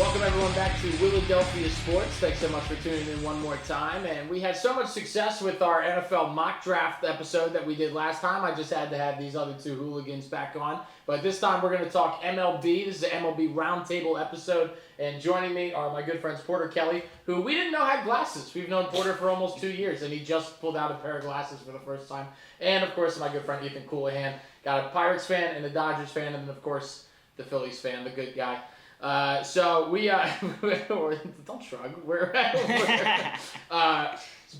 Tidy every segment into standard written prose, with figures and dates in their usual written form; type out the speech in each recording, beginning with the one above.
Welcome everyone back to Willadelphia Sports. Thanks so much for tuning in one more time. And we had so much success with our NFL mock draft episode that we did last time. I just had to have these other two hooligans back on. But this time we're going to talk MLB. This is an MLB Round Table episode. And joining me are my good friends Porter Kelley, who we didn't know had glasses. We've known Porter for almost 2 years, and he just pulled out a pair of glasses for the first time. And of course, my good friend Ethan Coulehan. Got a Pirates fan and a Dodgers fan, and then of course the Phillies fan, the good guy. So we don't shrug.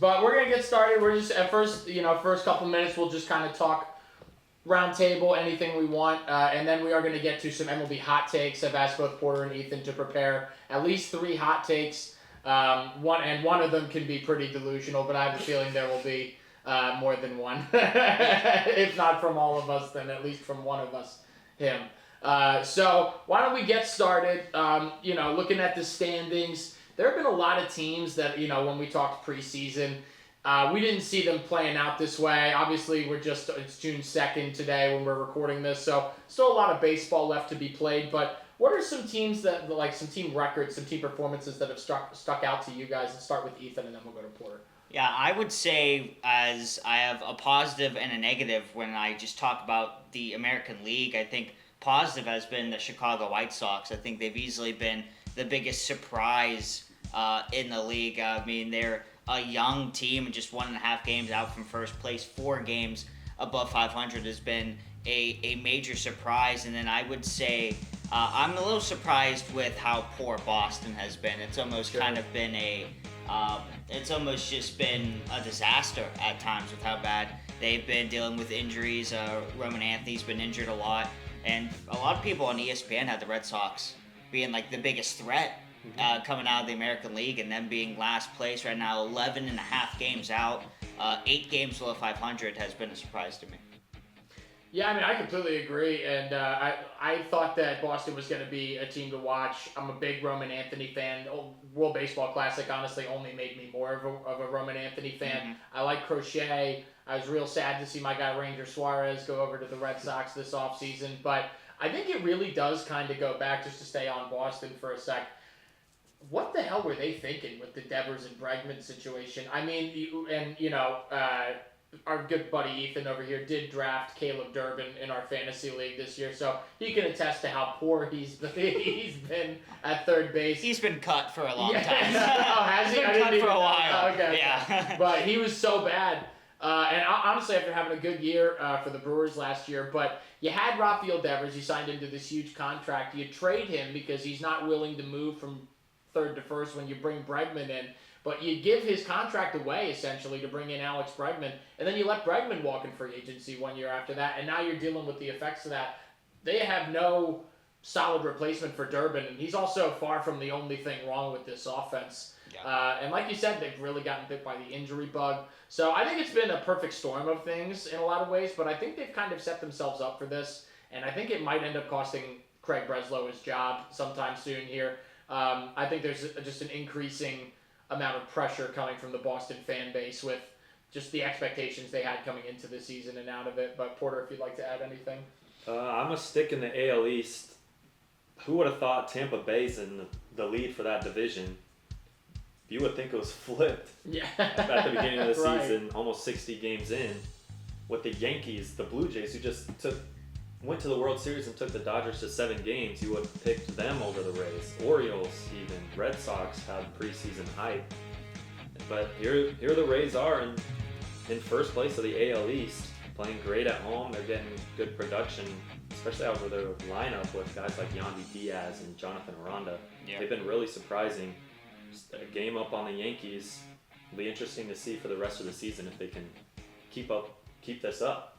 But we're gonna get started. We're just at first, first couple minutes we'll just kind of talk round table, anything we want, and then we are gonna get to some MLB hot takes. I've asked both Porter and Ethan to prepare at least 3 hot takes. One of them can be pretty delusional, but I have a feeling there will be more than one. If not from all of us, then at least from one of us, him. So why don't we get started? Looking at the standings, there have been a lot of teams that, when we talked preseason, we didn't see them playing out this way. Obviously, it's June 2nd today when we're recording this, so still a lot of baseball left to be played. But what are some teams that, like some team records, some team performances that have stuck out to you guys? Let's start with Ethan and then we'll go to Porter. Yeah, I would say as I have a positive and a negative when I just talk about the American League. I think positive has been the Chicago White Sox. I think they've easily been the biggest surprise in the league. I mean, they're a young team and just 1.5 games out from first place. 4 games above 500 has been a major surprise. And then I would say I'm a little surprised with how poor Boston has been. It's almost kind of been it's almost just been a disaster at times with how bad they've been dealing with injuries. Roman Anthony's been injured a lot. And a lot of people on ESPN had the Red Sox being like the biggest threat coming out of the American League, and them being last place right now, 11.5 games out, 8 games below 500 has been a surprise to me. Yeah, I mean, I completely agree, and I thought that Boston was going to be a team to watch. I'm a big Roman Anthony fan. World Baseball Classic honestly only made me more of a Roman Anthony fan. Mm-hmm. I like Crochet. I was real sad to see my guy Ranger Suarez go over to the Red Sox this offseason, but I think it really does kind of go back, just to stay on Boston for a sec. What the hell were they thinking with the Devers and Bregman situation? I mean, our good buddy Ethan over here did draft Caleb Durbin in our fantasy league this year, so he can attest to how poor he's been at third base. He's been cut for a long time. Oh, has he? He's been cut for a while. Oh, okay. Yeah. But he was so bad. And honestly, after having a good year for the Brewers last year, but you had Rafael Devers, you signed him to this huge contract. You trade him because he's not willing to move from third to first when you bring Bregman in. But you give his contract away, essentially, to bring in Alex Bregman, and then you let Bregman walk in free agency 1 year after that, and now you're dealing with the effects of that. They have no solid replacement for Durbin, and he's also far from the only thing wrong with this offense. Yeah. And like you said, they've really gotten bit by the injury bug. So I think it's been a perfect storm of things in a lot of ways, but I think they've kind of set themselves up for this, and I think it might end up costing Craig Breslow his job sometime soon here. I think there's just an increasing amount of pressure coming from the Boston fan base with just the expectations they had coming into the season and out of it. But Porter, if you'd like to add anything. I'm going to stick in the AL East. Who would have thought Tampa Bay's in the lead for that division? You would think it was flipped at the beginning of the season, almost 60 games in, with the Yankees, the Blue Jays, who just went to the World Series and took the Dodgers to 7 games. You would have picked them over the Rays. Orioles, even. Red Sox had preseason hype. But here the Rays are in first place of the AL East, playing great at home. They're getting good production, especially out of their lineup with guys like Yandy Diaz and Jonathan Aranda. Yeah. They've been really surprising. Just a game up on the Yankees. It'll be interesting to see for the rest of the season if they can keep this up.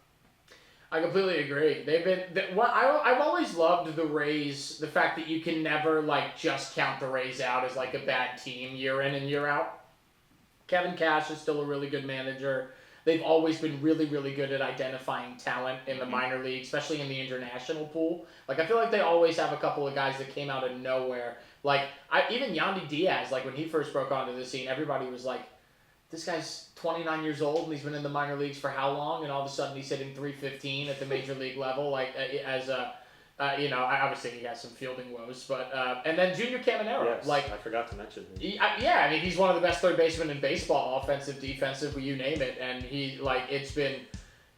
I completely agree. I've always loved the Rays, the fact that you can never just count the Rays out as a bad team year in and year out. Kevin Cash is still a really good manager. They've always been really, really good at identifying talent in the minor league, especially in the international pool. I feel like they always have a couple of guys that came out of nowhere. Even Yandy Diaz, when he first broke onto the scene, everybody was like, this guy's 29 years old and he's been in the minor leagues for how long? And all of a sudden he's hitting .315 at the major league level, as a Obviously he has some fielding woes, but and then Junior Caminero, Yes, I forgot to mention him. He's one of the best third basemen in baseball, offensive, defensive, you name it, and it's been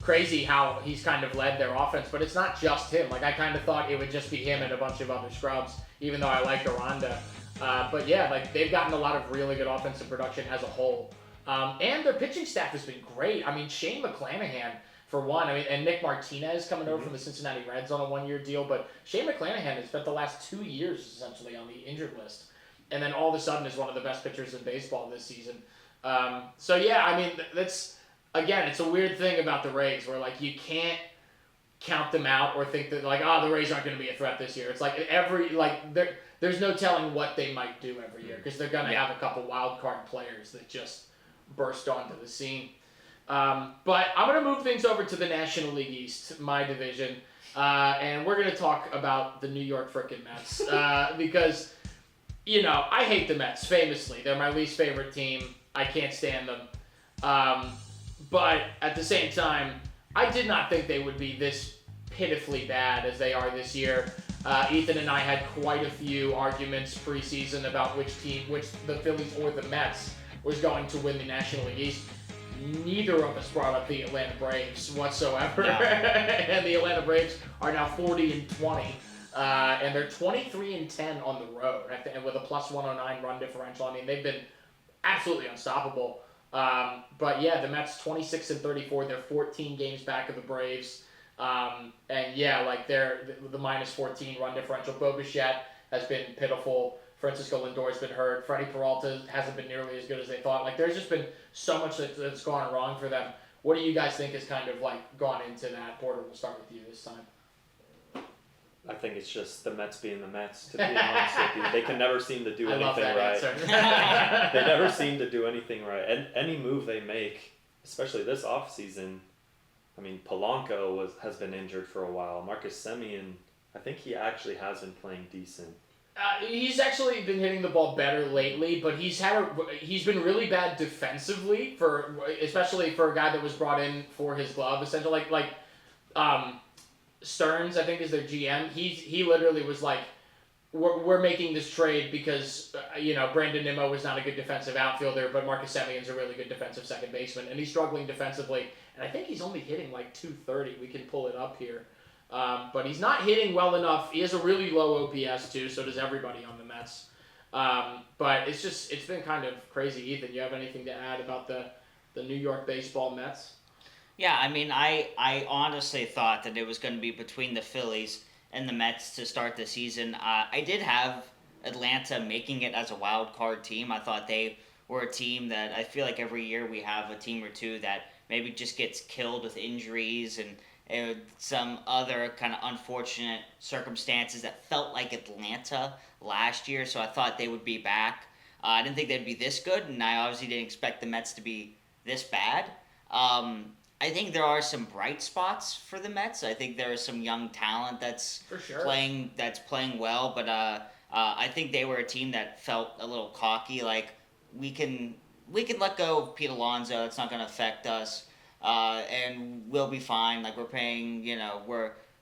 crazy how he's kind of led their offense, but it's not just him. Like I kind of thought it would just be him and a bunch of other scrubs, even though I like Aranda. But yeah, like they've gotten a lot of really good offensive production as a whole, and their pitching staff has been great. I mean, Shane McClanahan. For one, and Nick Martinez coming over from the Cincinnati Reds on a one-year deal, but Shane McClanahan has spent the last 2 years essentially on the injured list, and then all of a sudden is one of the best pitchers in baseball this season. That's again, it's a weird thing about the Rays where like you can't count them out or think that the Rays aren't going to be a threat this year. It's like there's no telling what they might do every year because they're going to have a couple wild card players that just burst onto the scene. But I'm going to move things over to the National League East, my division, and we're going to talk about the New York frickin' Mets because, I hate the Mets, famously. They're my least favorite team. I can't stand them. But at the same time, I did not think they would be this pitifully bad as they are this year. Ethan and I had quite a few arguments preseason about which the Phillies or the Mets was going to win the National League East. Neither of us brought up the Atlanta Braves whatsoever. Yeah. And the Atlanta Braves are now 40-20. And they're 23-10 on the road with a plus 109 run differential. I mean, they've been absolutely unstoppable. But yeah, the Mets 26-34. They're 14 games back of the Braves. They're the minus 14 run differential. Bo Bichette has been pitiful. Francisco Lindor's been hurt. Freddie Peralta hasn't been nearly as good as they thought. Like, there's just been so much that's gone wrong for them. What do you guys think has kind of, gone into that? Porter, we'll start with you this time. I think it's just the Mets being the Mets, to be honest with you. They can never seem to do anything right. They never seem to do anything right. And any move they make, especially this offseason, I mean, Polanco has been injured for a while. Marcus Semien, I think he actually has been playing decent. He's actually been hitting the ball better lately, but he's been really bad defensively especially for a guy that was brought in for his glove. Essentially, Stearns, I think, is their GM. He literally was like, we're making this trade because Brandon Nimmo was not a good defensive outfielder, but Marcus Semien's a really good defensive second baseman, and he's struggling defensively. And I think he's only hitting 230. We can pull it up here. But he's not hitting well enough. He has a really low OPS too, so does everybody on the Mets. But it's been kind of crazy. Ethan, you have anything to add about the New York baseball Mets? Yeah, I mean, I honestly thought that it was going to be between the Phillies and the Mets to start the season. I did have Atlanta making it as a wild card team. I thought they were a team that I feel like every year we have a team or two that maybe just gets killed with injuries and some other kind of unfortunate circumstances that felt like Atlanta last year, so I thought they would be back. I didn't think they'd be this good, and I obviously didn't expect the Mets to be this bad. I think there are some bright spots for the Mets. I think there is some young talent that's playing well, but I think they were a team that felt a little cocky, like we can let go of Pete Alonso, it's not going to affect us. And we'll be fine. Like we're paying,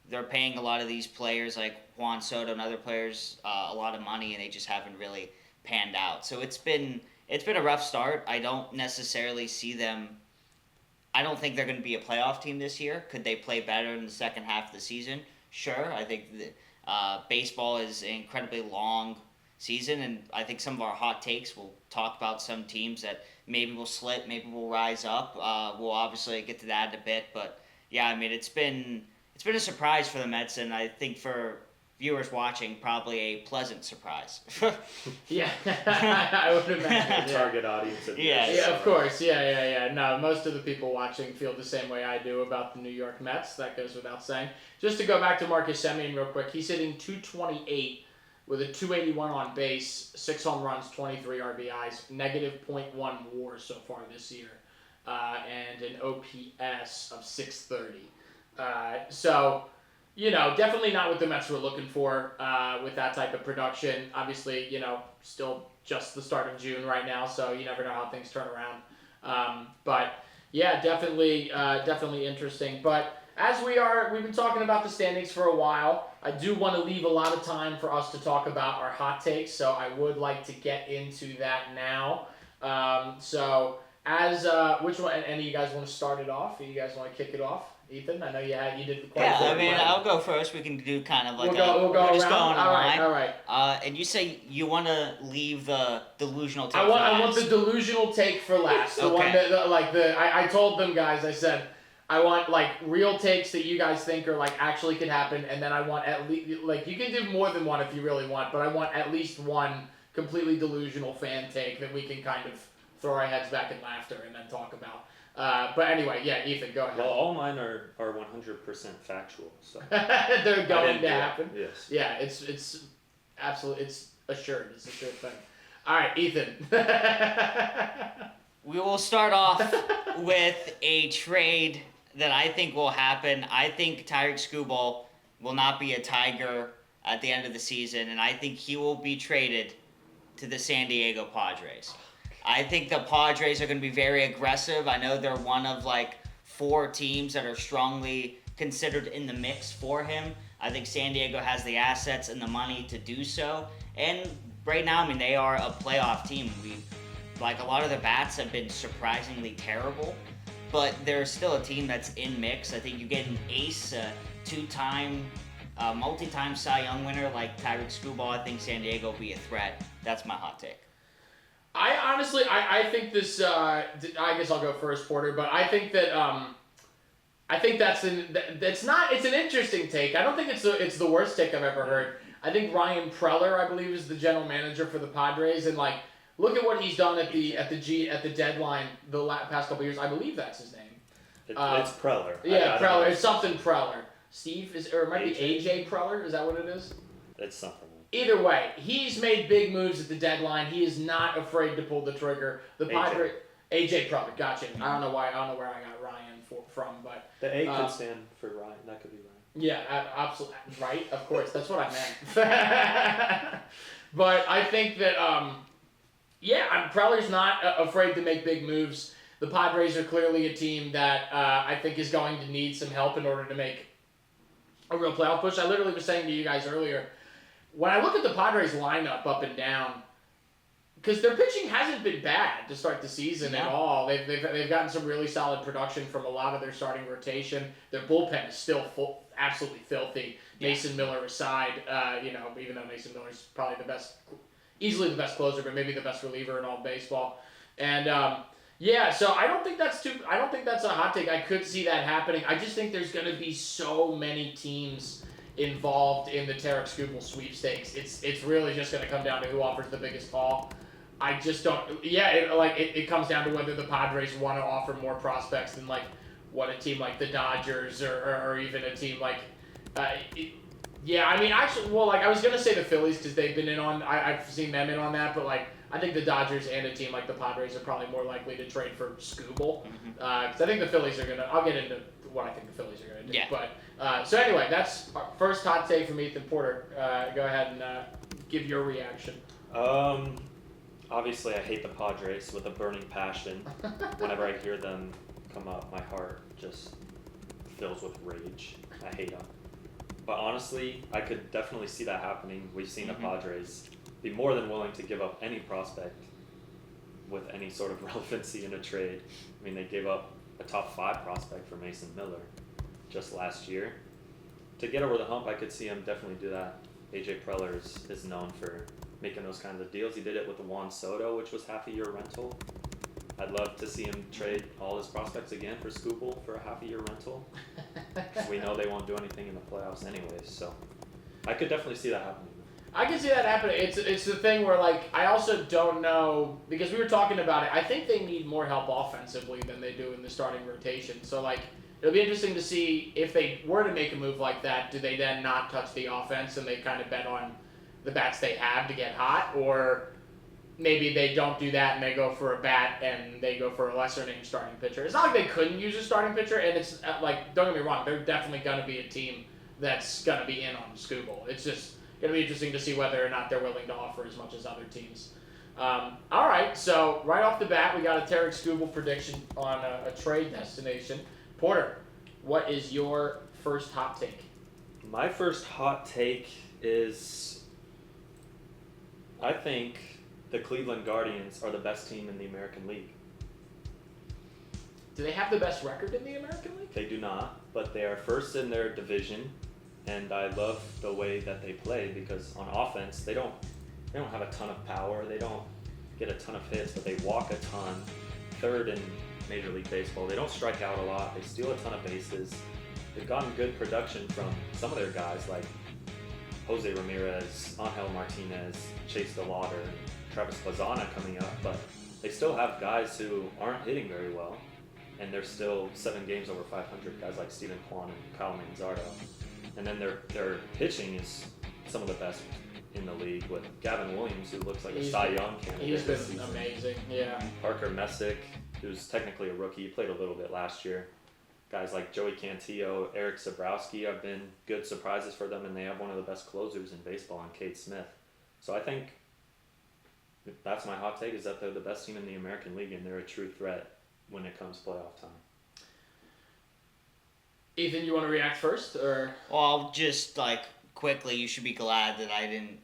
they're paying a lot of these players like Juan Soto and other players a lot of money, and they just haven't really panned out. So it's been a rough start. I don't necessarily see them. I don't think they're going to be a playoff team this year. Could they play better in the second half of the season? Sure. I think baseball is an incredibly long season, and I think some of our hot takes will talk about some teams that maybe will slip, maybe will rise up. We'll obviously get to that in a bit, but yeah, I mean it's been a surprise for the Mets, and I think for viewers watching, probably a pleasant surprise. Yeah, I would imagine. Target audience. Yeah, of course. Yeah. No, most of the people watching feel the same way I do about the New York Mets. That goes without saying. Just to go back to Marcus Semien real quick, he's hitting .228 with a .281 on base, 6 home runs, 23 RBIs, negative .1 WAR so far this year, and an OPS of 630. So, definitely not what the Mets were looking for with that type of production. Obviously, still just the start of June right now, so you never know how things turn around. But yeah, definitely interesting. But we've been talking about the standings for a while. I do want to leave a lot of time for us to talk about our hot takes, so I would like to get into that now. Which one? Any of you guys want to start it off? You guys want to kick it off? Ethan, I know you did quite. Yeah, I mean, I'll go first. We can do kind of like we'll go just around. go on a line. All right. And you say you want to leave the delusional take. I want the delusional take for last. The one that I told them guys. I said I want like real takes that you guys think are like actually could happen, and then I want at least like you can do more than one if you really want, but I want at least one completely delusional fan take that we can kind of throw our heads back in laughter and then talk about. But anyway, yeah, Ethan, go ahead. Well, all mine are 100% factual, so they're going to happen. Yes. Yeah, it's absolutely it's assured. It's a sure thing. All right, Ethan. We will start off with a trade that I think will happen. I think Tyreek Skubal will not be a Tiger at the end of the season, and I think he will be traded to the San Diego Padres. I think the Padres are going to be very aggressive. I know they're one of like 4 teams that are strongly considered in the mix for him. I think San Diego has the assets and the money to do so. And right now, I mean, they are a playoff team. Like a lot of their bats have been surprisingly terrible, but they're still a team that's in mix. I think you get an ace, a 2-time, multi-time Cy Young winner like Tyreek Skubal. I think San Diego will be a threat. That's my hot take. I honestly, I think this. I guess I'll go first, Porter. But I think that I think that's not. It's an interesting take. I don't think it's the worst take I've ever heard. I think Ryan Preller, I believe, is the general manager for the Padres, and like look at what he's done at the deadline the past couple years. I believe that's his name. It's Preller. Yeah, Preller. It's something Preller. Steve it might be AJ Preller. Is that what it is? It's something. Either way, he's made big moves at the deadline. He is not afraid to pull the trigger. The Padres, AJ Preller, gotcha. I don't know where I got Ryan from, but the A could stand for Ryan. That could be Ryan. Yeah, absolutely right. Of course, that's what I meant. But I think that Preller's not afraid to make big moves. The Padres are clearly a team that I think is going to need some help in order to make a real playoff push. I literally was saying to you guys earlier. When I look at the Padres lineup up and down, because their pitching hasn't been bad to start the season at all. They've gotten some really solid production from a lot of their starting rotation. Their bullpen is still absolutely filthy. Yeah. Mason Miller aside, even though Mason Miller is probably easily the best closer, but maybe the best reliever in all baseball. And so I don't think that's a hot take. I could see that happening. I just think there's going to be so many teams involved in the Tarek Skubal sweepstakes. It's really just going to come down to who offers the biggest haul. I just don't. Yeah, it comes down to whether the Padres want to offer more prospects than like what a team like the Dodgers or even a team like. I was gonna say the Phillies because they've been in on. I've seen them in on that, but like I think the Dodgers and a team like the Padres are probably more likely to trade for Skubal because I think the Phillies are gonna. I'll get into what I think the Phillies are gonna do. Yeah. But so anyway, that's our first hot take from Ethan Porter. Go ahead and give your reaction. Obviously, I hate the Padres with a burning passion. Whenever I hear them come up, my heart just fills with rage. I hate them. But honestly, I could definitely see that happening. We've seen the Padres be more than willing to give up any prospect with any sort of relevancy in a trade. I mean, they gave up a top 5 prospect for Mason Miller just last year. To get over the hump, I could see him definitely do that. AJ Preller is known for making those kinds of deals. He did it with the Juan Soto, which was half-a-year rental. I'd love to see him trade all his prospects again for Skubal for a half-a-year rental. We know they won't do anything in the playoffs anyways, so I could definitely see that happening. I can see that happening. It's the thing where like I also don't know because we were talking about it. I think they need more help offensively than they do in the starting rotation. So like it'll be interesting to see if they were to make a move like that. Do they then not touch the offense and they kind of bet on the bats they have to get hot, or maybe they don't do that and they go for a bat and they go for a lesser named starting pitcher. It's not like they couldn't use a starting pitcher, and it's like, don't get me wrong, they're definitely going to be a team that's going to be in on Skubal. It's just going to be interesting to see whether or not they're willing to offer as much as other teams. All right, so right off the bat, we got a Tarek Skubal prediction on a trade destination. Porter, what is your first hot take? My first hot take is I think the Cleveland Guardians are the best team in the American League. Do they have the best record in the American League? They do not, but they are first in their division, and I love the way that they play because on offense they don't have a ton of power. They don't get a ton of hits, but they walk a ton. Third in Major League Baseball. They don't strike out a lot. They steal a ton of bases. They've gotten good production from some of their guys like Jose Ramirez, Angel Martinez, Chase DeLauder, Travis Lozana coming up, but they still have guys who aren't hitting very well, and they're still 7 games over 500, guys like Steven Kwan and Kyle Manzardo. And then their pitching is some of the best in the league with Gavin Williams, who looks like a Cy Young candidate. He's been amazing, yeah. Parker Messick, who's technically a rookie, he played a little bit last year. Guys like Joey Cantillo, Eric Zabrowski have been good surprises for them, and they have one of the best closers in baseball in Cade Smith. So I think that's my hot take, is that they're the best team in the American League, and they're a true threat when it comes playoff time. Ethan, you want to react first, or? Well, just quickly, you should be glad that I didn't.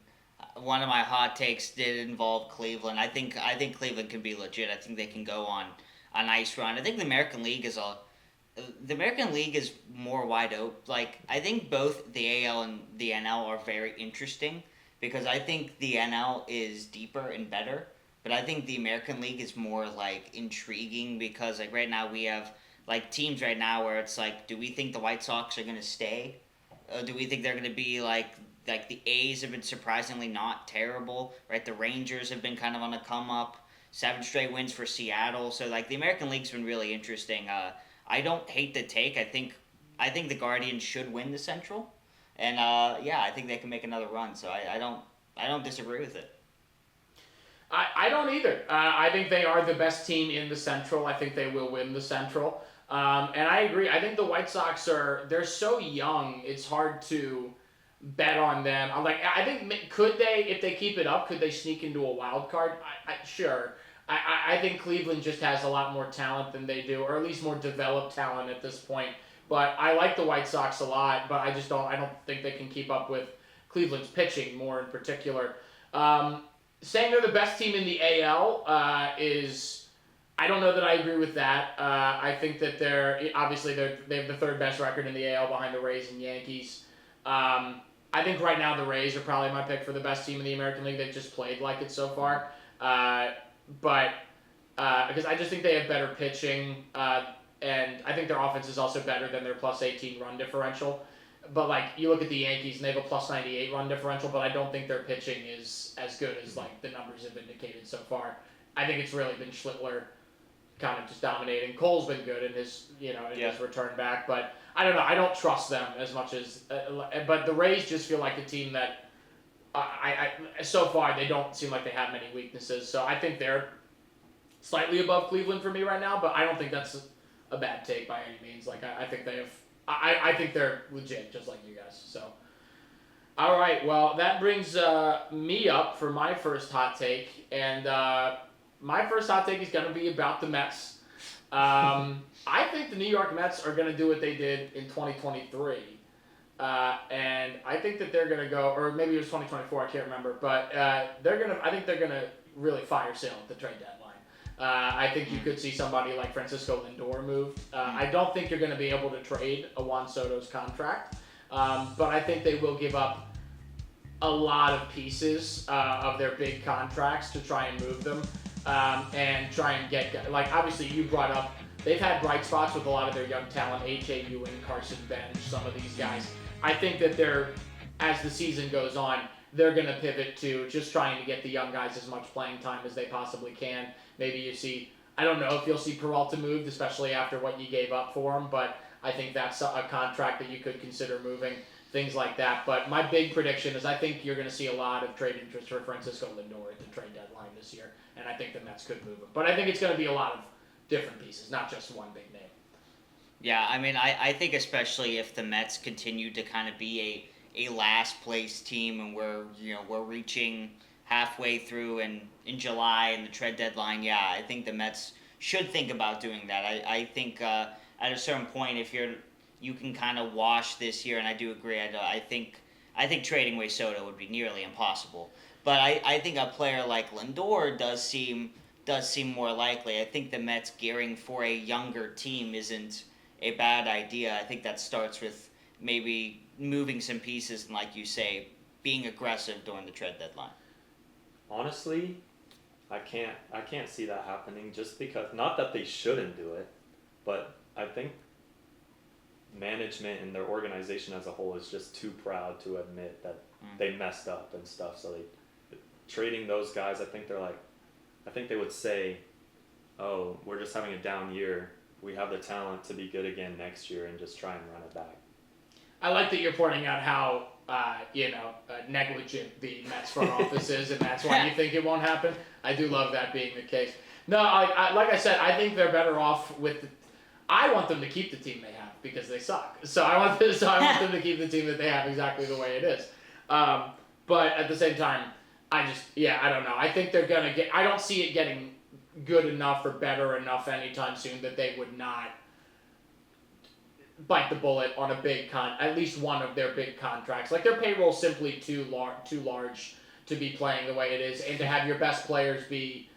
One of my hot takes did involve Cleveland. I think Cleveland can be legit. I think they can go on a nice run. I think the American League is more wide open. I think both the AL and the NL are very interesting because I think the NL is deeper and better, but I think the American League is more intriguing because right now we have teams right now where it's do we think the White Sox are going to stay? Do we think they're going to be the A's have been surprisingly not terrible, right? The Rangers have been kind of on a come up, 7 straight wins for Seattle. So the American League's been really interesting. I don't hate the take. I think the Guardians should win the Central, and I think they can make another run. So I don't disagree with it. I don't either. I think they are the best team in the Central. I think they will win the Central. And I agree. I think the White Sox they're so young. It's hard to bet on them. I think could they, if they keep it up, could they sneak into a wild card? Sure. I think Cleveland just has a lot more talent than they do, or at least more developed talent at this point. But I like the White Sox a lot, but I don't think they can keep up with Cleveland's pitching more in particular. Saying they're the best team in the AL is, I don't know that I agree with that. I think that they have the third best record in the AL behind the Rays and Yankees. I think right now the Rays are probably my pick for the best team in the American League. They've just played like it so far. But because I just think they have better pitching, and I think their offense is also better than their plus 18 run differential. But you look at the Yankees and they have a plus 98 run differential, but I don't think their pitching is as good as the numbers have indicated so far. I think it's really been Schlittler kind of just dominating. Cole's been good in his his return back, but I don't know. I don't trust them as much as. But the Rays just feel like a team that I so far they don't seem like they have many weaknesses. So I think they're slightly above Cleveland for me right now, but I don't think that's a bad take by any means. I think they have. I think they're legit, just like you guys. So, all right. Well, that brings me up for my first hot take, and my first hot take is going to be about the Mets. I think the New York Mets are going to do what they did in 2023, and I think that they're going to go, or maybe it was 2024. I can't remember, but I think they're going to really fire sale at the trade deadline. I think you could see somebody like Francisco Lindor moved. I don't think you're going to be able to trade a Juan Soto's contract, but I think they will give up a lot of pieces of their big contracts to try and move them and try and get, obviously you brought up, they've had bright spots with a lot of their young talent, A.J. Ewing, Carson Bench, some of these guys. I think that as the season goes on, they're going to pivot to just trying to get the young guys as much playing time as they possibly can. Maybe you see, I don't know if you'll see Peralta moved, especially after what you gave up for him, but I think that's a contract that you could consider moving, things like that. But my big prediction is I think you're going to see a lot of trade interest for Francisco Lindor at the trade deadline this year, and I think the Mets could move him. But I think it's going to be a lot of different pieces, not just one big name. Yeah, I mean, I think especially if the Mets continue to kind of be a last place team and we're reaching halfway through in July and the trade deadline, yeah, I think the Mets should think about doing that. I think at a certain point, if you can kind of wash this year, and I do agree. I think trading away Soto would be nearly impossible. But I think a player like Lindor does seem more likely. I think the Mets gearing for a younger team isn't a bad idea. I think that starts with maybe moving some pieces and, like you say, being aggressive during the trade deadline. Honestly, I can't see that happening just because, not that they shouldn't do it, but I think management and their organization as a whole is just too proud to admit that they messed up and stuff. So trading those guys, I think they would say, oh, we're just having a down year. We have the talent to be good again next year, and just try and run it back. I like that you're pointing out how negligent the Mets front office is, and that's why you think it won't happen. I do love that being the case. No, I like I said, I think they're better off with. I want them to keep the team they have because they suck. So I want them to keep the team that they have exactly the way it is. But at the same time, I don't know. I think they're gonna get. I don't see it getting good enough or better enough anytime soon that they would not bite the bullet on a big at least one of their big contracts. Like, their payroll's simply too large to be playing the way it is, and to have your best players be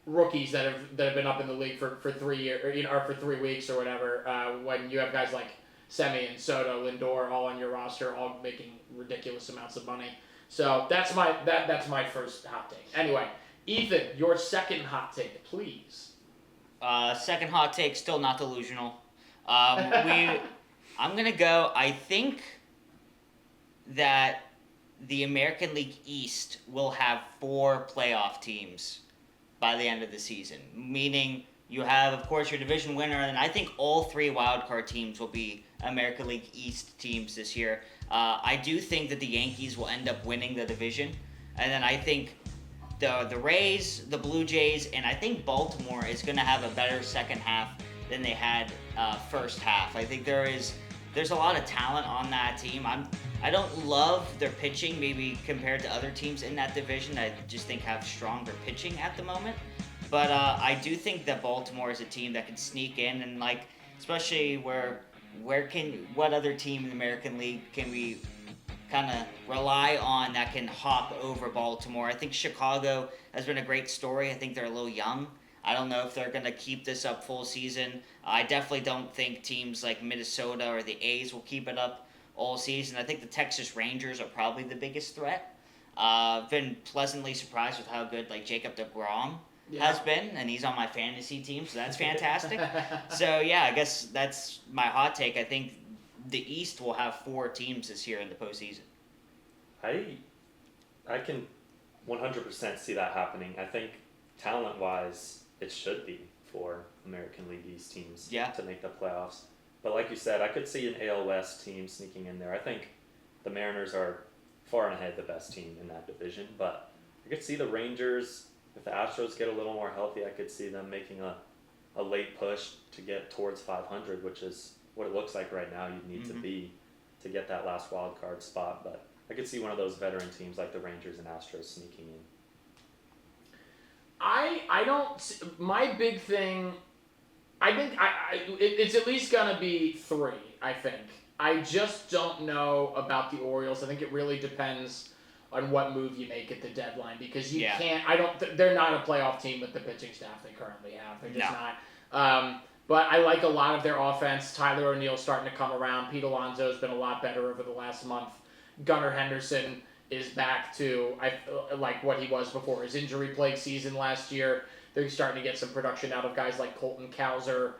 rookies that have been up in the league for 3 years, or for 3 weeks or whatever. When you have guys like Semien, Soto, Lindor all on your roster, all making ridiculous amounts of money. So that's my first hot take. Anyway, Ethan, your second hot take, please. Second hot take, still not delusional. I'm gonna go. I think that the American League East will have 4 playoff teams by the end of the season. Meaning, you have, of course, your division winner, and I think all 3 wildcard teams will be American League East teams this year. I do think that the Yankees will end up winning the division, and then I think the Rays, the Blue Jays, and I think Baltimore is going to have a better second half than they had first half. I think there's a lot of talent on that team. I don't love their pitching, maybe compared to other teams in that division. I just think have stronger pitching at the moment. But I do think that Baltimore is a team that can sneak in, and especially what other team in the American League can we kind of rely on that can hop over Baltimore? I think Chicago has been a great story. I think they're a little young. I don't know if they're going to keep this up full season. I definitely don't think teams like Minnesota or the A's will keep it up all season. I think the Texas Rangers are probably the biggest threat. I've been pleasantly surprised with how good Jacob deGrom has been, and he's on my fantasy team, so that's fantastic. So yeah, I guess that's my hot take. I think the East will have 4 teams this year in the postseason. I can 100% see that happening. I think talent-wise, it should be 4 American League East teams to make the playoffs. But like you said, I could see an AL West team sneaking in there. I think the Mariners are far and ahead the best team in that division, but I could see the Rangers, if the Astros get a little more healthy, I could see them making a late push to get towards 500, which is what it looks like right now you'd need to be to get that last wild card spot. But I could see one of those veteran teams like the Rangers and Astros sneaking in. I don't. My big thing, I think it's at least gonna be 3. I think. I just don't know about the Orioles. I think it really depends on what move you make at the deadline, because you can't. They're not a playoff team with the pitching staff they currently have. They're just not. But I like a lot of their offense. Tyler O'Neill's starting to come around. Pete Alonso's been a lot better over the last month. Gunnar Henderson is back to like what he was before his injury-plagued season last year. They're starting to get some production out of guys like Colton Cowser.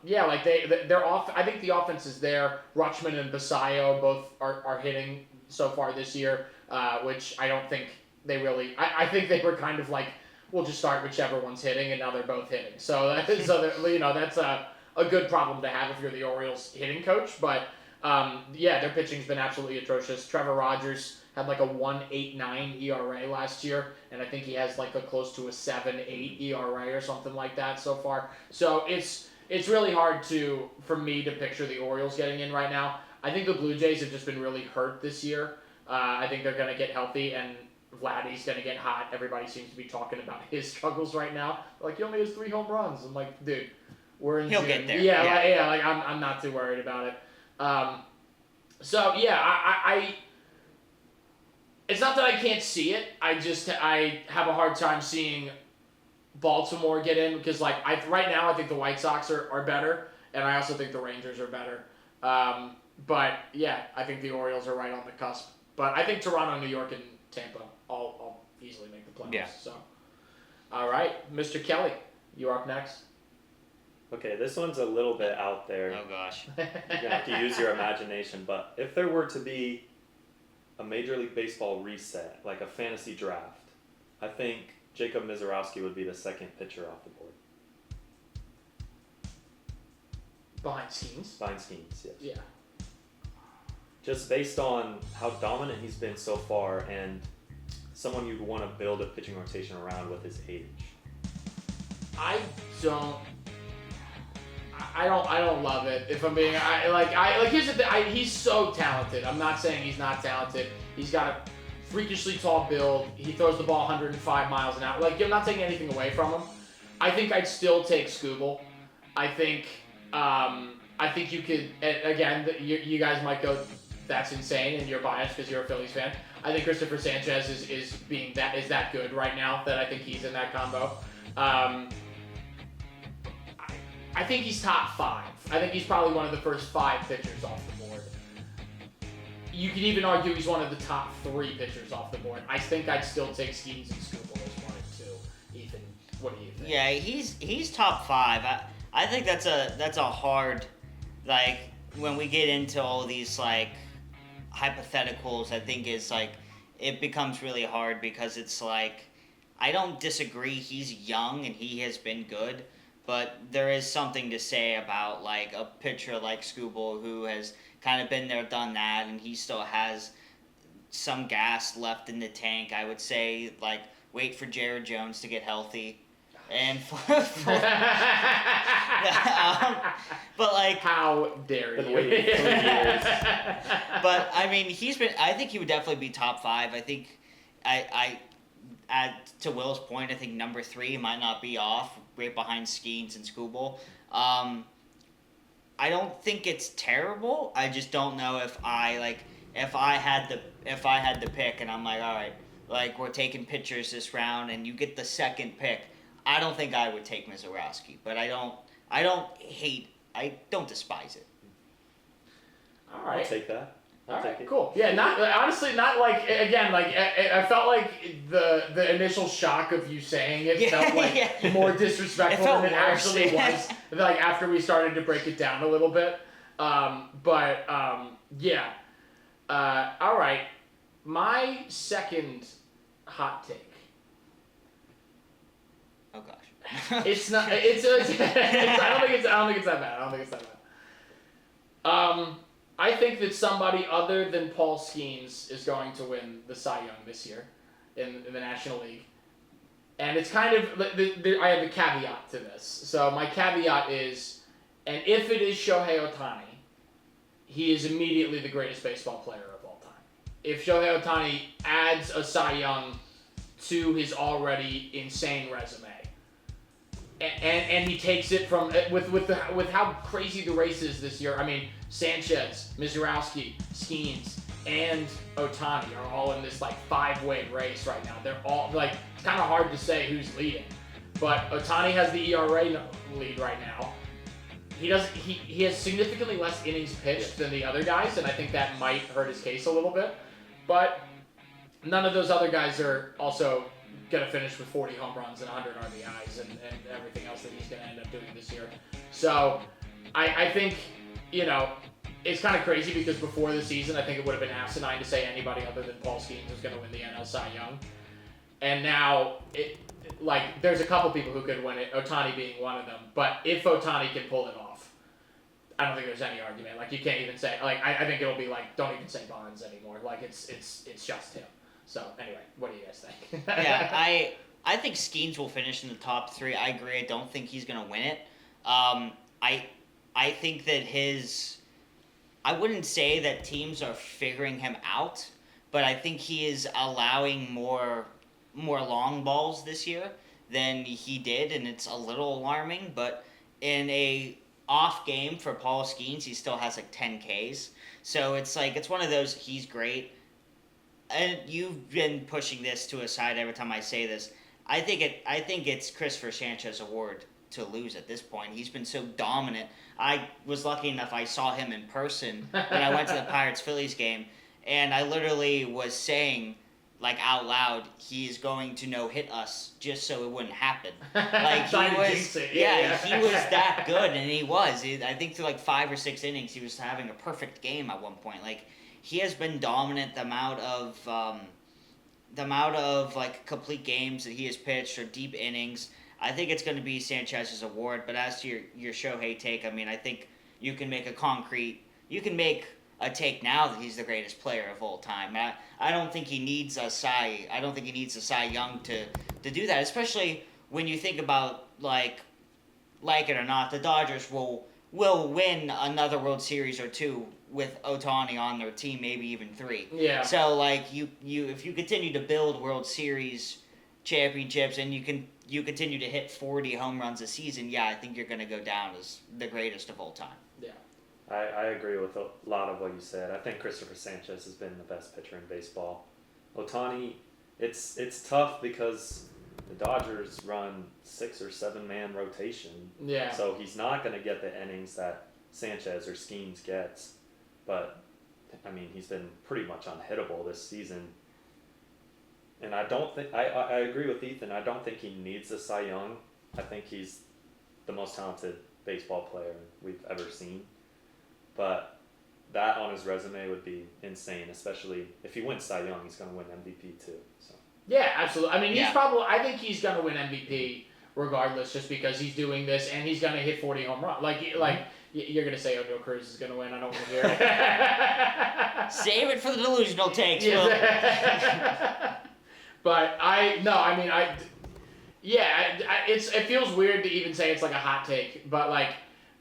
They're off. I think the offense is there. Rutschman and Basayo both are hitting so far this year, which I don't think they really. I think they were kind of like, we'll just start whichever one's hitting, and now they're both hitting. So that's a good problem to have if you're the Orioles hitting coach. But their pitching's been absolutely atrocious. Trevor Rogers had like a 1.89 ERA last year, and I think he has like a close to a 7.8 ERA or something like that so far. So it's really hard for me to picture the Orioles getting in right now. I think the Blue Jays have just been really hurt this year. I think they're going to get healthy, and Vladdy's going to get hot. Everybody seems to be talking about his struggles right now. Like, he only has 3 home runs. I'm like, dude, We're in He'll June. get there. Yeah. Like I'm not too worried about it. So yeah, I it's not that I can't see it. I have a hard time seeing Baltimore get in because like right now I think the White Sox are better, and I also think the Rangers are better. But yeah, I think the Orioles are right on the cusp. But I think Toronto, New York, and Tampa all easily make the playoffs. Yeah. So, all right, Mr. Kelley, you're up next. Okay, this one's a little bit out there. Oh gosh. You're gonna have to use your imagination, but if there were to be a Major League Baseball reset, like a fantasy draft, I think Jacob Mizorowski would be the second pitcher off the board. Behind Skeens. Behind Skeens, yes. Yeah. Just based on how dominant he's been so far, and someone you'd want to build a pitching rotation around with his age. I don't love it. If I'm being, here's the thing. He's so talented. I'm not saying he's not talented. He's got a freakishly tall build. He throws the ball 105 miles an hour. Like, I'm not taking anything away from him. I think I'd still take Scooble. I think you could. Again, you guys might go, that's insane, and you're biased because you're a Phillies fan. I think Christopher Sanchez is that good right now that I think he's in that combo. I think he's top 5. I think he's probably one of the first 5 pitchers off the board. You could even argue he's one of the top 3 pitchers off the board. I think I'd still take Skeens and Scooble as 1 and 2. Ethan, what do you think? Yeah, he's top 5. I think that's a hard, like, when we get into all these like hypotheticals, I think it's like it becomes really hard because it's like I don't disagree he's young and he has been good. But there is something to say about like a pitcher like Scooble who has kind of been there, done that, and he still has some gas left in the tank. I would say like wait for Jared Jones to get healthy, and but like how dare you? Waiting 3 years. But I mean, I think he would definitely be top 5. I think to Will's point, I think number 3 might not be off, right behind Skeens and Scooble. I don't think it's terrible. I just don't know if I had the pick and I'm like, all right, like we're taking pitchers this round and you get the second pick. I don't think I would take Mizorowski, but I don't despise it. All right. I'll take that. All right, cool. Yeah, honestly, not like, again, like, I felt like the initial shock of you saying it felt like more disrespectful than it actually was, like, after we started to break it down a little bit. Yeah. All right. My second hot take. Oh, gosh. It's not, I don't think it's that bad. I think that somebody other than Paul Skeens is going to win the Cy Young this year in the National League. And it's kind of, I have a caveat to this. So my caveat is, and if it is Shohei Ohtani, he is immediately the greatest baseball player of all time. If Shohei Ohtani adds a Cy Young to his already insane resume, and he takes it from with how crazy the race is this year. I mean, Sanchez, Mizorowski, Skeens, and Ohtani are all in this like 5-way race right now. They're all like, it's kind of hard to say who's leading, but Ohtani has the ERA lead right now. He has significantly less innings pitched than the other guys, and I think that might hurt his case a little bit. But none of those other guys are also going to finish with 40 home runs and 100 RBIs and everything else that he's going to end up doing this year. So I think, it's kind of crazy because before the season, I think it would have been asinine to say anybody other than Paul Skeens was going to win the NL Cy Young. And now, there's a couple people who could win it, Ohtani being one of them. But if Ohtani can pull it off, I don't think there's any argument. Like, you can't even say, I think it'll be don't even say Bonds anymore. Like, it's just him. So, anyway, what do you guys think? Yeah, I think Skeens will finish in the top 3. I agree. I don't think he's going to win it. I think that I wouldn't say that teams are figuring him out, but I think he is allowing more long balls this year than he did, and it's a little alarming, but in a off game for Paul Skeens, he still has like 10 Ks. So it's one of those, he's great. And you've been pushing this to a side every time I say this. I think it's Christopher Sanchez Award to lose at this point. He's been so dominant. I was lucky enough I saw him in person when I went to the Pirates-Phillies game, and I literally was saying, like, out loud, he is going to no-hit us just so it wouldn't happen. Like, he was that good, and he was. I think through, like, 5 or 6 innings, he was having a perfect game at one point. Like, he has been dominant. The amount of like complete games that he has pitched or deep innings, I think it's going to be Sanchez's award. But as to your Shohei take, I mean, I think you can make a take now that he's the greatest player of all time. I don't think he needs a Cy. I don't think he needs a Cy Young to do that. Especially when you think about like it or not, the Dodgers will win another World Series or 2 with Ohtani on their team, maybe even 3. Yeah. So like you if you continue to build World Series championships and you continue to hit 40 home runs a season, yeah, I think you're going to go down as the greatest of all time. Yeah. I agree with a lot of what you said. I think Christopher Sanchez has been the best pitcher in baseball. Ohtani, it's tough because the Dodgers run 6 or 7 man rotation. Yeah. So he's not going to get the innings that Sanchez or Skeens gets. But, I mean, he's been pretty much unhittable this season. And I don't think, I agree with Ethan, I don't think he needs a Cy Young. I think he's the most talented baseball player we've ever seen. But that on his resume would be insane, especially if he wins Cy Young, he's going to win MVP too. So. Yeah, absolutely. I mean, I think he's going to win MVP regardless, just because he's doing this and he's going to hit 40 home runs. Like you're going to say O'Neal Cruz is going to win. I don't want to hear it. Save it for the delusional takes. But it feels weird to even say it's like a hot take, but like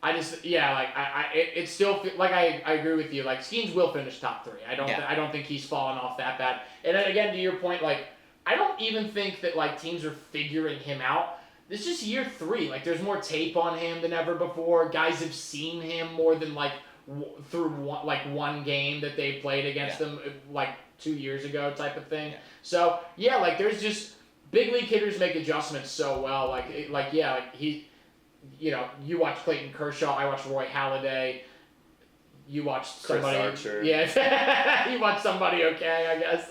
it still like I agree with you. Like Skeens will finish top 3. I don't think he's fallen off that bad. And then again, to your point, like I don't even think that like teams are figuring him out. This is just year 3. Like there's more tape on him than ever before. Guys have seen him more than like through one game that they played against him like 2 years ago type of thing. Yeah. So yeah, like there's just big league hitters make adjustments so well. You watch Clayton Kershaw, I watch Roy Halladay. You watch somebody. Chris Archer. Yeah, you watch somebody okay, I guess.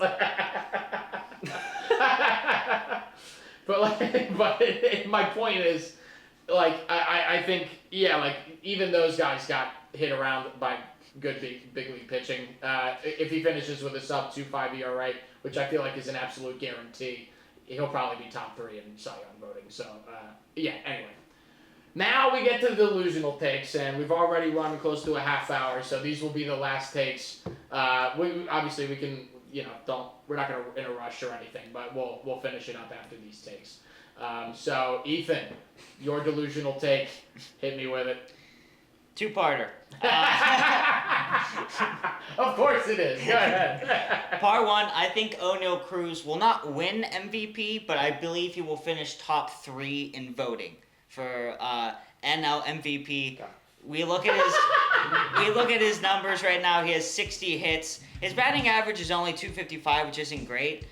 But my point is, like I think even those guys got hit around by good big league pitching. If he finishes with a sub 2.5 ERA, which I feel like is an absolute guarantee, he'll probably be top 3 in Cy Young voting. So anyway. Now we get to the delusional takes, and we've already run close to a half hour, so these will be the last takes. We can, we're not going to in a rush or anything, but we'll finish it up after these takes. So Ethan, your delusional take, hit me with it. 2-parter. Of course it is. Go ahead. Part 1, I think O'Neal Cruz will not win MVP, but I believe he will finish top 3 in voting for NL MVP. We look at his numbers right now. He has 60 hits. His batting average is only 255, which isn't great.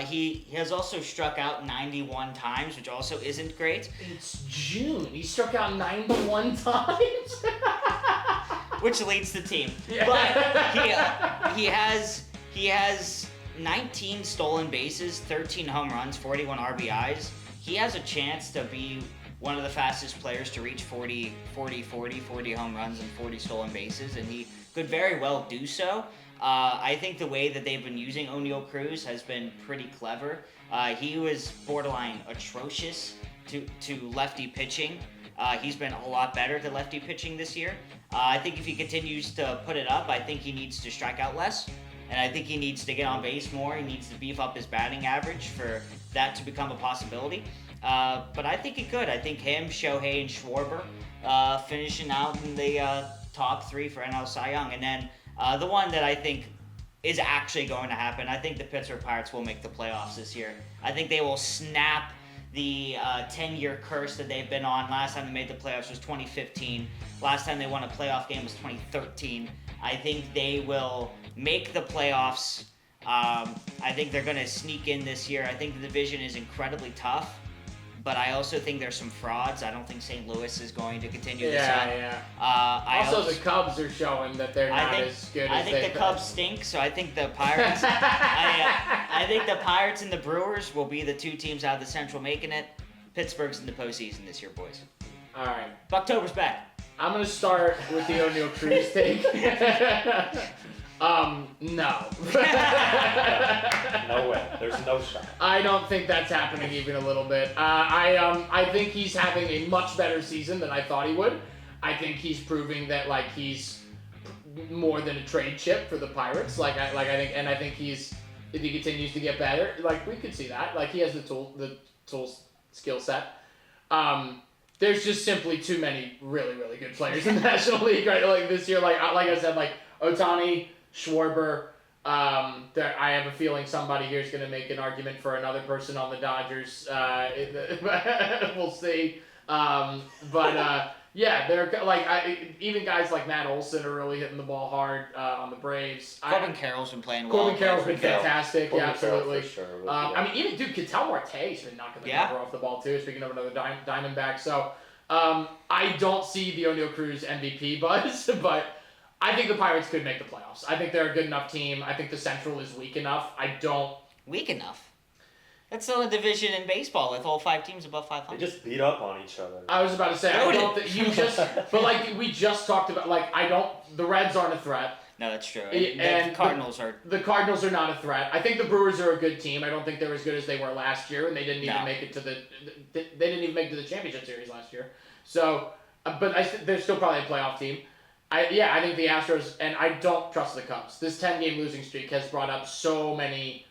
He has also struck out 91 times, which also isn't great. It's June. He struck out 91 times? Which leads the team. Yeah. But he has 19 stolen bases, 13 home runs, 41 RBIs. He has a chance to be one of the fastest players to reach 40 home runs and 40 stolen bases, and he could very well do so. I think the way that they've been using O'Neal Cruz has been pretty clever. He was borderline atrocious to lefty pitching. He's been a lot better to lefty pitching this year. I think if he continues to put it up, I think he needs to strike out less, and I think he needs to get on base more. He needs to beef up his batting average for that to become a possibility. But I think he could. I think him, Shohei, and Schwarber finishing out in the top 3 for NL Cy Young. And then the one that I think is actually going to happen, I think the Pittsburgh Pirates will make the playoffs this year. I think they will snap the 10-year curse that they've been on. Last time they made the playoffs was 2015. Last time they won a playoff game was 2013. I think they will make the playoffs. I think they're going to sneak in this year. I think the division is incredibly tough, but I also think there's some frauds. I don't think St. Louis is going to continue this on. Also, the Cubs are showing that they're not as good as I think the Cubs stink, so I think the Pirates. I think the Pirates and the Brewers will be the 2 teams out of the Central making it. Pittsburgh's in the postseason this year, boys. All right. Bucktober's back. I'm gonna start with the O'Neal Cruz take. No. No way. There's no shot. I don't think that's happening even a little bit. I think he's having a much better season than I thought he would. I think he's proving that like he's more than a trade chip for the Pirates. I think if he continues to get better, like we could see that. Like he has the tools skill set. There's just simply too many really, really good players in the National League, right? Like this year, like I said, like Ohtani, Schwarber. I have a feeling somebody here is going to make an argument for another person on the Dodgers. We'll see. Yeah, they're like even guys like Matt Olson are really hitting the ball hard on the Braves. Corbin Carroll's been playing well. Corbin Carroll's been fantastic. Yeah, absolutely. For sure. I mean, even dude, Ketel Marte's been knocking the cover off the ball too. Speaking of another Diamondback, so I don't see the O'Neal Cruz MVP buzz, but I think the Pirates could make the playoffs. I think they're a good enough team. I think the Central is weak enough. Weak enough? That's the only division in baseball with all 5 teams above 500. They just beat up on each other. I was about to say, I don't think but like we just talked about, like the Reds aren't a threat. No, that's true. And the Cardinals are. The Cardinals are not a threat. I think the Brewers are a good team. I don't think they're as good as they were last year, and they didn't even make it to the championship series last year. So, but they're still probably a playoff team. I think the Astros, and I don't trust the Cubs. This 10-game losing streak has brought up so many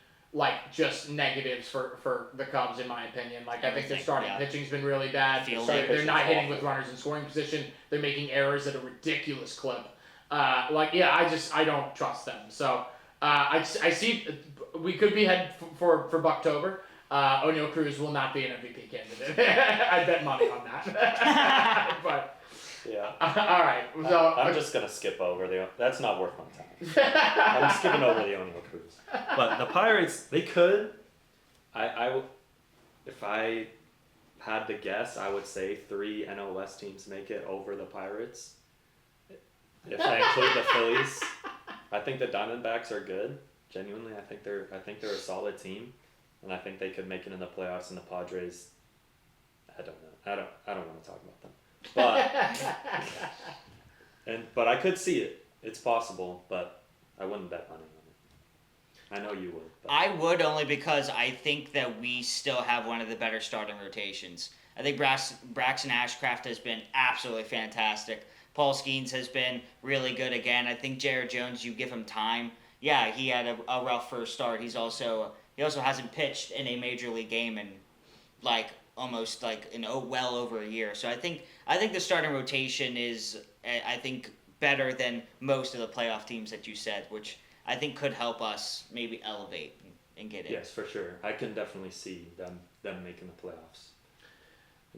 just negatives for the Cubs, in my opinion. I think their starting pitching's been really bad. They're not hitting with runners in scoring position. They're making errors at a ridiculous clip. I don't trust them. So I see we could be headed for Bucktober. O'Neal Cruz will not be an MVP candidate. I bet money on that. But yeah. All right. So I'm just gonna skip over that's not worth my time. I'm skipping over the O'Neal Cruz. But the Pirates, they could. If I had to guess, I would say 3 NL West teams make it over the Pirates. If I include the Phillies, I think the Diamondbacks are good. Genuinely, I think they're a solid team, and I think they could make it in the playoffs. And the Padres, I don't know. I don't want to talk about them. But I could see it. It's possible, but I wouldn't bet money on it. I know you would. But. I would, only because I think that we still have one of the better starting rotations. I think Braxton Ashcraft has been absolutely fantastic. Paul Skeens has been really good again. I think Jared Jones, you give him time. Yeah, he had a rough first start. He also hasn't pitched in a major league game in almost well over a year. So I think the starting rotation is better than most of the playoff teams that you said, which I think could help us maybe elevate and get in. Yes, for sure. I can definitely see them making the playoffs.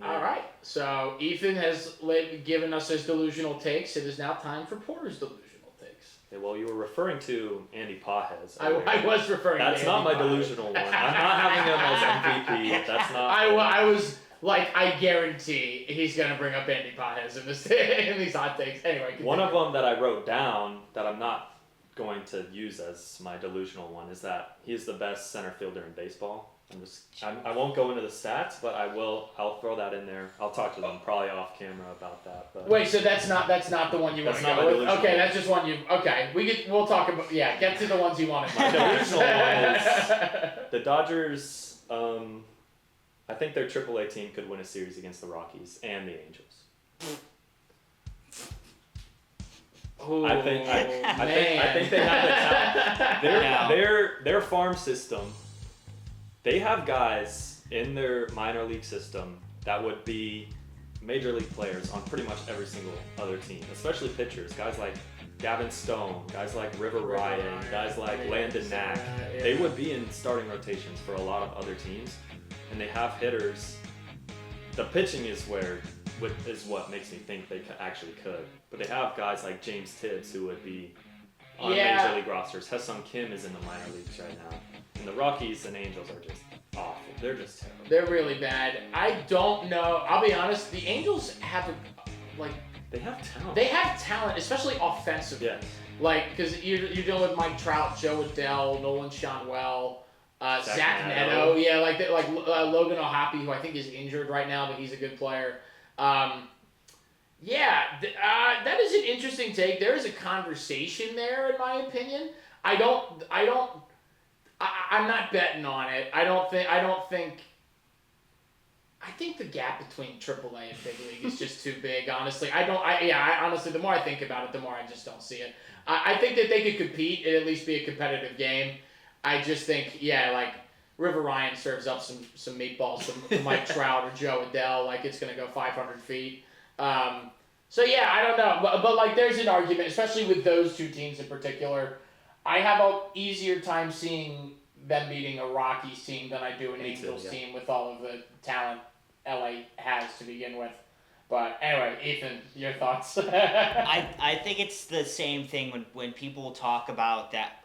All right. So Ethan has given us his delusional takes. It is now time for Porter's delusional takes. Okay, well, you were referring to Andy Pages. I was referring to Andy Pages. That's not my delusional one. I'm not having him as MVP. That's not. I was I guarantee he's going to bring up Andy Pages in these hot takes. Anyway. Continue. One of them that I wrote down that I'm not going to use as my delusional one is that he's the best center fielder in baseball. I won't go into the stats, but I'll throw that in there. I'll talk to them probably off camera about that. But wait, so that's not the one you want to go with? Okay, that's just one you. Okay, we'll talk about get to the ones you want. My delusional one is the Dodgers. I think their AAA team could win a series against the Rockies and the Angels. Ooh, I think they have the talent. Their farm system. They have guys in their minor league system that would be major league players on pretty much every single other team, especially pitchers. Guys like Gavin Stone, guys like River Ryan, guys like Landon Knack. They would be in starting rotations for a lot of other teams. and they have hitters. The pitching is what makes me think they actually could. But they have guys like James Tibbs who would be on Major League rosters. Ha-Sung Kim is in the minor leagues right now. And the Rockies and Angels are just awful. They're just terrible. They're really bad. I don't know. I'll be honest. The Angels have they have talent. They have talent, especially offensively. Yes. Because you're dealing with Mike Trout, Joe Adell, Nolan Schanuel, Zach Neto. Neto. Logan O'Hoppe, who I think is injured right now, but he's a good player. That is an interesting take. There is a conversation there, in my opinion. I'm not betting on it. I think the gap between AAA and Big League is just too big, honestly. Honestly, the more I think about it, the more I just don't see it. I think that they could compete and at least be a competitive game. I just think, River Ryan serves up some meatballs from Mike Trout or Joe Adell, it's going to go 500 feet. I don't know. But there's an argument, especially with those two teams in particular. I have an easier time seeing them beating a Rockies team than I do an Angels team with all of the talent LA has to begin with. But anyway, Ethan, your thoughts? I think it's the same thing when people talk about that,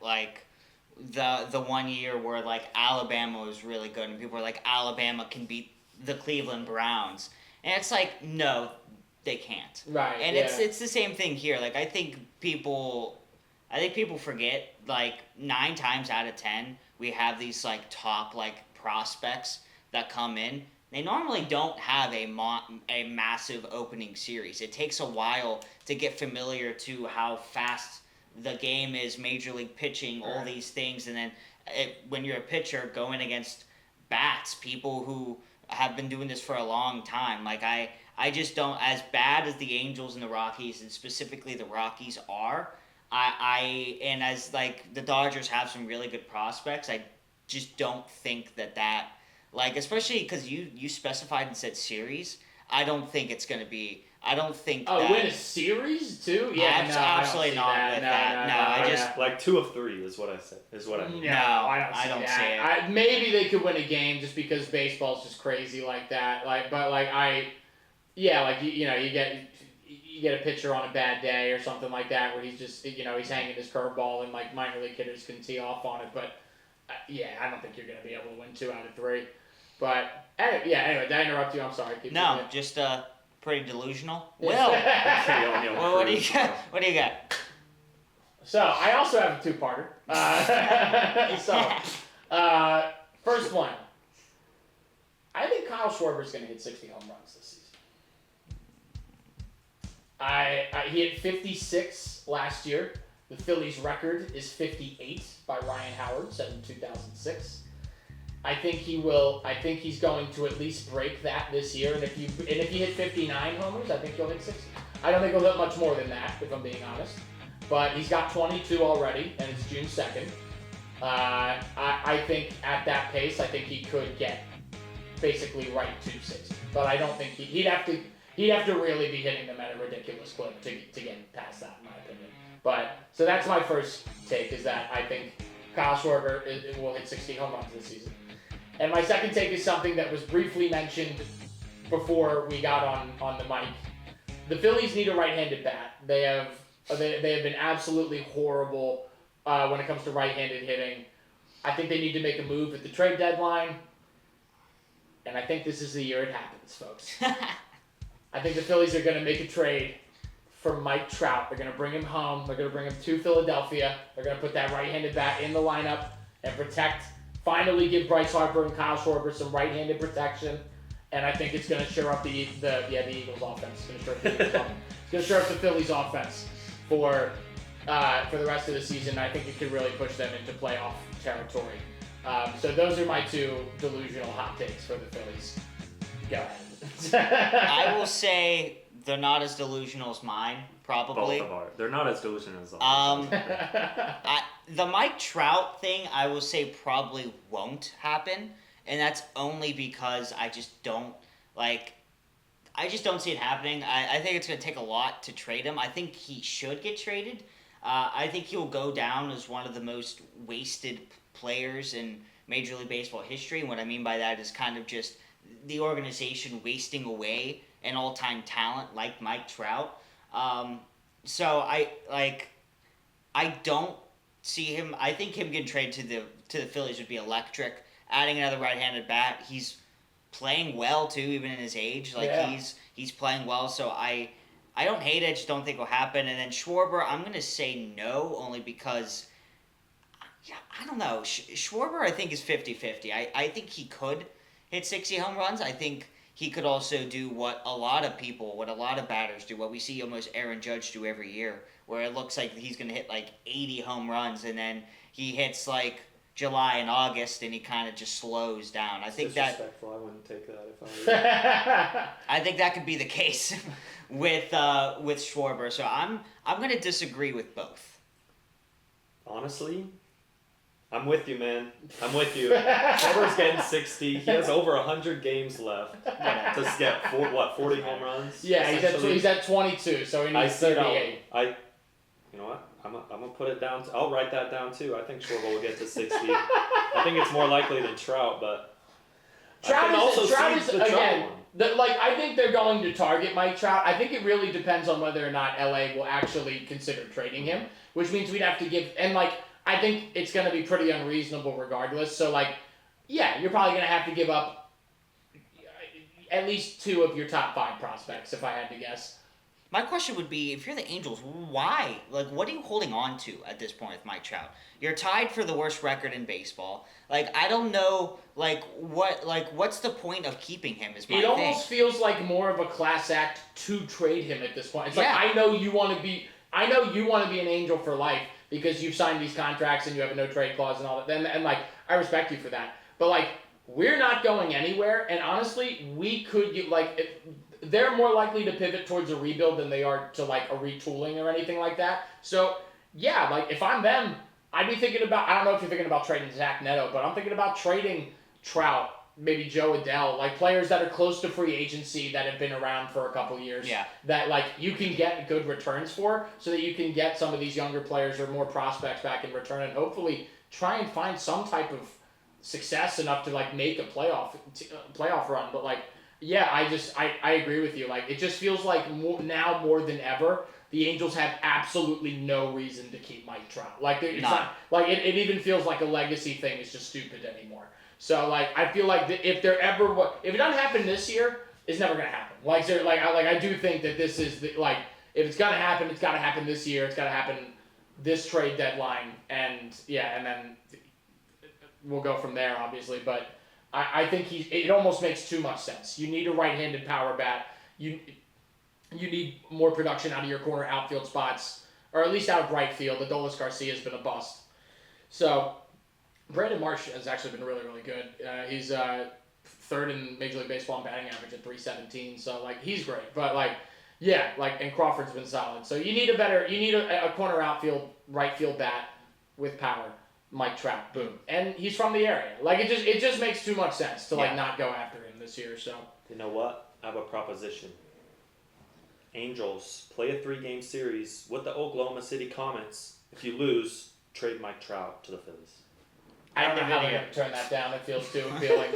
the 1 year where Alabama was really good and people were like, Alabama can beat the Cleveland Browns, and it's no, they can't. Right. And it's the same thing here. I think people forget 9 times out of 10 we have these top prospects that come in. They normally don't have a massive opening series. It takes a while to get familiar to how fast the game is, major league pitching, all these things. And then when you're a pitcher going against bats, people who have been doing this for a long time, I just don't, as bad as the Angels and the Rockies, and specifically the Rockies are, and as the Dodgers have some really good prospects, I just don't think that especially because you specified and said series. I don't think it's going to be. I don't think. Oh, win a series too? Yeah, absolutely not. I just 2 of 3 is what I said. Is what I mean. No, I don't see it. Maybe they could win a game just because baseball's just crazy like that. You get a pitcher on a bad day or something like that where he's just he's hanging his curveball and minor league hitters can tee off on it. But I don't think you're going to be able to win 2 out of 3. But anyway, did I interrupt you? I'm sorry. No, just pretty delusional. Will, well, what do you got? What do you got? So I also have a 2-parter. First one. I think Kyle Schwarber's going to hit 60 home runs this season. He hit 56 last year. The Phillies' record is 58 by Ryan Howard, set in 2006. I think he will. I think he's going to at least break that this year. And if you hit 59 homers, I think he'll hit 60. I don't think he'll hit much more than that, if I'm being honest. But he's got 22 already, and it's June 2nd. I think at that pace, I think he could get basically right to 60. But I don't think he'd have to really be hitting them at a ridiculous clip to get past that, in my opinion. But so that's my first take, is that I think Kyle Schwarber will hit 60 home runs this season. And my second take is something that was briefly mentioned before we got on the mic. The Phillies need a right-handed bat. They have been absolutely horrible when it comes to right-handed hitting. I think they need to make a move at the trade deadline. And I think this is the year it happens, folks. I think the Phillies are going to make a trade for Mike Trout. They're going to bring him home. They're going to bring him to Philadelphia. They're going to put that right-handed bat in the lineup and finally give Bryce Harper and Kyle Schwarber some right-handed protection. And I think it's going to shore up the Eagles offense. It's going to shore up the Eagles offense. It's going to shore up the Phillies offense for the rest of the season. I think it could really push them into playoff territory. So those are my 2 delusional hot takes for the Phillies. Go ahead. I will say they're not as delusional as mine, probably. Both of ours. They're not as delusional as the Mike Trout thing, I will say probably won't happen, and that's only because I just don't see it happening. I think it's going to take a lot to trade him. I think he should get traded. I think he'll go down as one of the most wasted players in Major League Baseball history. And what I mean by that is kind of just the organization wasting away an all-time talent like Mike Trout. So I don't see him. I think him getting traded to the Phillies would be electric. Adding another right-handed bat, he's playing well too, even in his age. He's playing well. So I don't hate it. I just don't think it'll happen. And then Schwarber, I'm gonna say no, only because I don't know. Schwarber, I think, is 50-50. I think he could hit 60 home runs. I think he could also do what a lot of batters do, what we see almost Aaron Judge do every year, where it looks like he's going to hit like 80 home runs, and then he hits like July and August, and he kind of just slows down. I think disrespectful. I wouldn't take that if I were. I think that could be the case with Schwarber. So I'm going to disagree with both. Honestly, I'm with you, man. I'm with you. Schwarber's getting 60. He has over 100 games left to get 40 home runs. Yeah, he's at 22, so he needs 38. You know what? I'm gonna put it down. I'll write that down too. I think Schwarber will get to 60. I think it's more likely than Trout, but Trout is the again. Trout one. I think they're going to target Mike Trout. I think it really depends on whether or not LA will actually consider trading him, which means we'd have to give I think it's going to be pretty unreasonable regardless. So, yeah, you're probably going to have to give up at least 2 of your top 5 prospects, if I had to guess. My question would be, if you're the Angels, why? What are you holding on to at this point with Mike Trout? You're tied for the worst record in baseball. I don't know, what's the point of keeping him is my thing. It almost feels like more of a class act to trade him at this point. It's I know you want to be an Angel for life, because you've signed these contracts and you have a no trade clause and all that. And I respect you for that. But we're not going anywhere. And honestly, we could get they're more likely to pivot towards a rebuild than they are to a retooling or anything like that. So yeah, if I'm them, I'd be thinking about. I don't know if you're thinking about trading Zach Neto, but I'm thinking about trading Trout, maybe Joe Adele, players that are close to free agency that have been around for a couple years. Yeah. That you can get good returns for, so that you can get some of these younger players or more prospects back in return, and hopefully try and find some type of success enough to make a playoff run. But yeah, I agree with you. It just feels like now more than ever, the Angels have absolutely no reason to keep Mike Trout. It's not it even feels like a legacy thing is just stupid anymore. So I feel like if it doesn't happen this year, it's never gonna happen. I do think that this is if it's gonna happen, it's gotta happen this year. It's gotta happen this trade deadline, and then we'll go from there, obviously. But I think it almost makes too much sense. You need a right-handed power bat. You need more production out of your corner outfield spots, or at least out of right field. Adolis Garcia has been a bust. So Brandon Marsh has actually been really, really good. He's 3rd in Major League Baseball in batting average at .317. So he's great. But and Crawford's been solid. So you need a corner outfield, right field bat with power. Mike Trout, boom, and he's from the area. It just makes too much sense to not go after him this year. So you know what? I have a proposition. Angels play a 3-game series with the Oklahoma City Comets. If you lose, trade Mike Trout to the Phillies. I don't know how they're going to turn that down. It feels too appealing.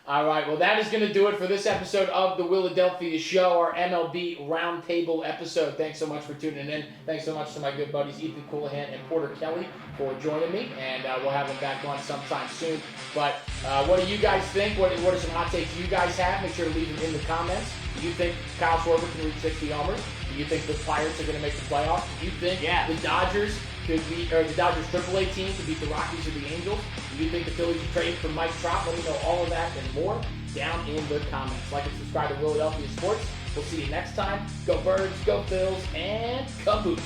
All right, well, that is going to do it for this episode of the Willadelphia Show, our MLB Round Table episode. Thanks so much for tuning in. Thanks so much to my good buddies Ethan Coulehan and Porter Kelley for joining me, and we'll have them back on sometime soon. But what do you guys think? What are some hot takes you guys have? Make sure to leave them in the comments. Do you think Kyle Schwarber can reach 60 homers? Do you think the Pirates are going to make the playoffs? Do you think the Dodgers the Dodgers AAA team to beat the Rockies or the Angels? Do you think the Phillies are trading for Mike Trout? Let me know all of that and more down in the comments. Like and subscribe to Willadelphia Sports. We'll see you next time. Go Birds, go Phils, and kaboom!